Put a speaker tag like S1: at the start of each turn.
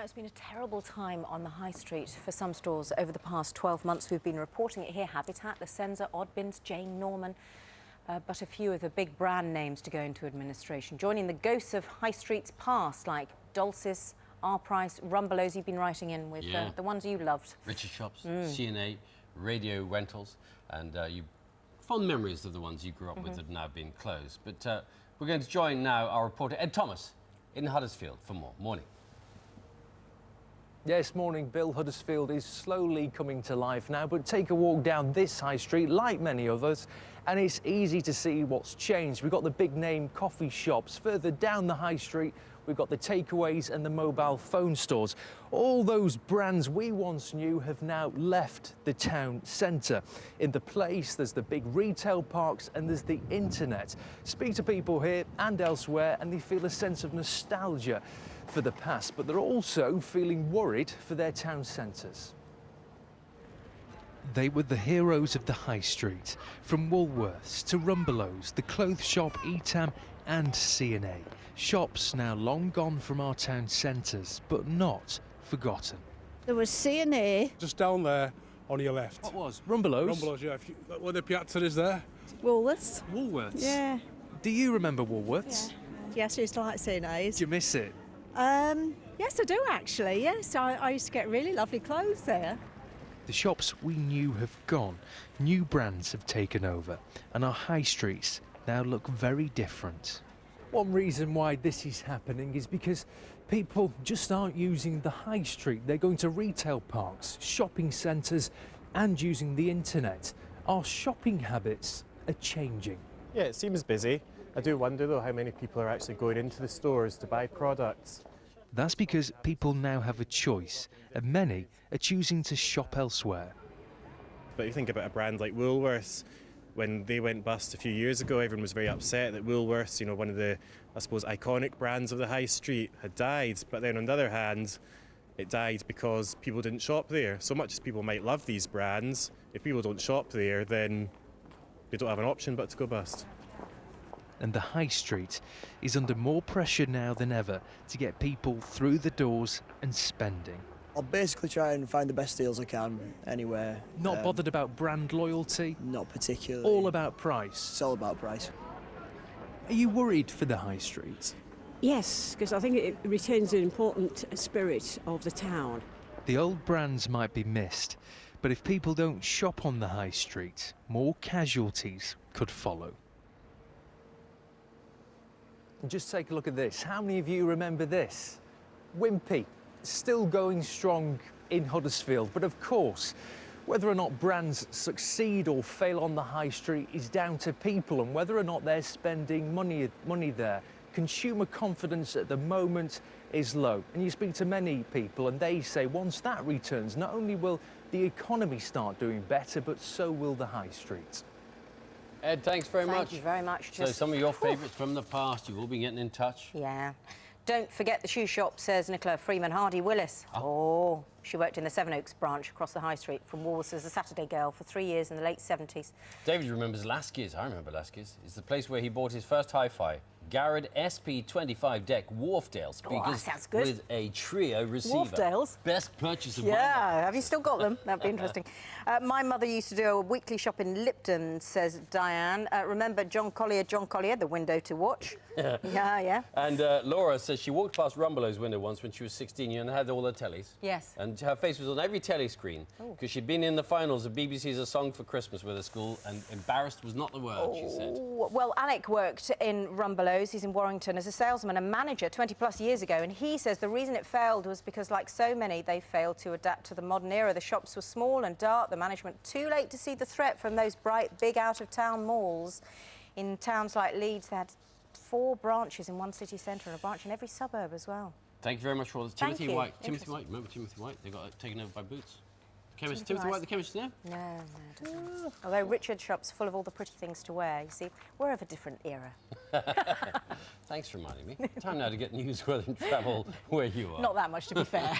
S1: It's been a terrible time on the high street for some stores over the past 12 months. We've been reporting it here. Habitat, the Sensor, Oddbins, Jane Norman, but a few of the big brand names to go into administration. Joining the ghosts of high streets past, like Dulcis, R Price, Rumbelows. You've been writing in with the ones you loved.
S2: Richard Shops, C&A, Radio Rentals, and you fond memories of the ones you grew up with that have now been closed. But we're going to join now our reporter Ed Thomas in Huddersfield for more. Morning.
S3: Yes, morning, Bill. Huddersfield is slowly coming to life now, but take a walk down this high street, like many others, and it's easy to see what's changed. We've got the big name coffee shops. Further down the high street, we've got the takeaways and the mobile phone stores. All those brands we once knew have now left the town centre. In the place, there's the big retail parks and there's the internet. Speak to people here and elsewhere, and they feel a sense of nostalgia for the past, but they're also feeling worried for their town centres. They were the heroes of the high street, from Woolworths to Rumbelows, the clothes shop Etam and C&A. Shops now long gone from our town centres, but not forgotten.
S4: There was C&A.
S5: Just down there on your left.
S3: What was? Rumbelows?
S5: Rumbelows, yeah. Where the piazza is there.
S4: Woolworths.
S3: Woolworths?
S4: Yeah.
S3: Do you remember Woolworths?
S4: Yeah. Yes, I used to like C&A's.
S3: Do you miss it?
S4: Yes, I do actually, yes. I used to get really lovely clothes there.
S3: The shops we knew have gone. New brands have taken over, and our high streets now look very different. One reason why this is happening is because people just aren't using the high street. They're going to retail parks, shopping centres, and using the internet. Our shopping habits are changing.
S6: Yeah, it seems busy. I do wonder though how many people are actually going into the stores to buy products.
S3: That's because people now have a choice, and many are choosing to shop elsewhere.
S6: But you think about a brand like Woolworths, when they went bust a few years ago, everyone was very upset that Woolworths, you know, one of the, I suppose, iconic brands of the high street, had died. But then on the other hand, it died because people didn't shop there. So much as people might love these brands, if people don't shop there, then they don't have an option but to go bust.
S3: And the high street is under more pressure now than ever to get people through the doors and spending.
S7: I'll basically try and find the best deals I can anywhere.
S3: Not bothered about brand loyalty?
S7: Not particularly.
S3: All about price?
S7: It's all about price.
S3: Are you worried for the high street?
S8: Yes, because I think it retains an important spirit of the town.
S3: The old brands might be missed, but if people don't shop on the high street, more casualties could follow. Just take a look at this. How many of you remember this? Wimpy, still going strong in Huddersfield. But of course, whether or not brands succeed or fail on the high street is down to people and whether or not they're spending money there. Consumer confidence at the moment is low. And you speak to many people and they say once that returns, not only will the economy start doing better, but so will the high street.
S2: Ed, thanks very much.
S1: Thank you very much.
S2: So some of your favourites from the past, you've all been getting in touch.
S1: Yeah. Don't forget the shoe shop, says Nicola Freeman Hardy-Willis. Oh, she worked in the Sevenoaks branch across the high street from Woolworths as a Saturday girl for 3 years in the late 70s.
S2: David remembers Lasky's. I remember Lasky's. It's the place where he bought his first hi-fi. Garrett SP25 deck Wharfdale speakers
S1: that sounds good.
S2: with a trio receiver.
S1: Wharfdales?
S2: Best purchase of my
S1: Yeah,
S2: life.
S1: have you still got them? That'd be interesting. My mother used to do a weekly shop in Lipton, says Diane. Remember John Collier, the window to watch? Yeah.
S2: And Laura says she walked past Rumbelows' window once when she was 16 and had all the tellies.
S1: Yes.
S2: And her face was on every telly screen because she'd been in the finals of BBC's A Song for Christmas with her school, and embarrassed was not the word, she said.
S1: Well, Alec worked in Rumbelows. He's in Warrington as a salesman and manager 20-plus years ago, and he says the reason it failed was because, like so many, they failed to adapt to the modern era. The shops were small and dark, the management too late to see the threat from those bright, big out-of-town malls. In towns like Leeds, they had 4 branches in one city centre and a branch in every suburb as well.
S2: Thank you very much for all this.
S1: Thank
S2: Timothy
S1: you.
S2: White. Remember Timothy White? They got taken over by Boots. Chemist, Timothy White, the chemist, no?
S1: No, I don't know. Although Richard's shop's full of all the pretty things to wear, you see, we're of a different era.
S2: Thanks for reminding me. Time now to get news, weather and travel where you are.
S1: Not that much, to be fair.